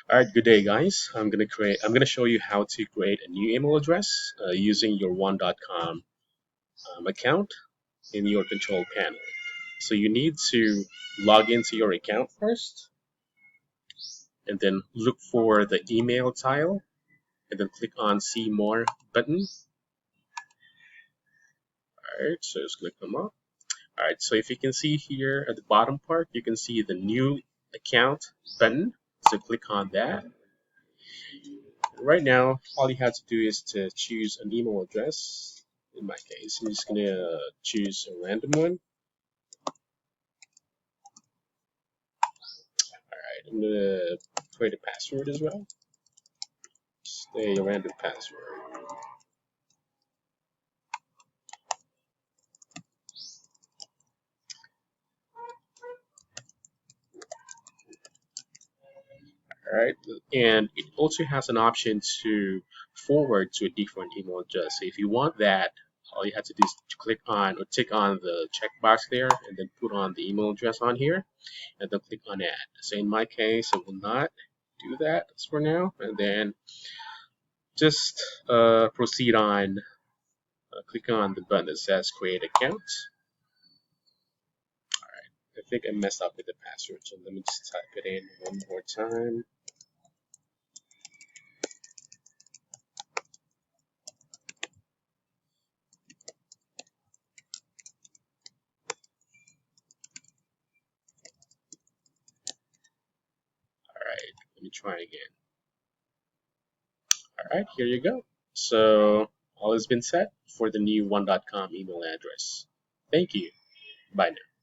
All right, good day, guys. I'm gonna show you how to create a new email address using your one.com account in your control panel. So you need to log into your account first, and then look for the email tile, and then click on See More button. All right, so just click them up. All right, so if you can see here at the bottom part, you can see the New Account button. So click on that. Right now, all you have to do is to choose an email address. In my case, I'm just gonna choose a random one. Alright, I'm gonna create a password as well. Just a random password. Alright, and it also has an option to forward to a different email address. So if you want that, all you have to do is to click on or tick on the checkbox there and then put on the email address on here and then click on add. So in my case, I will not do that for now, and then just proceed on click on the button that says create account. I think I messed up with the password, so let me just type it in one more time. Alright, let me try again. Alright, here you go. So all has been set for the new one.com email address. Thank you. Bye now.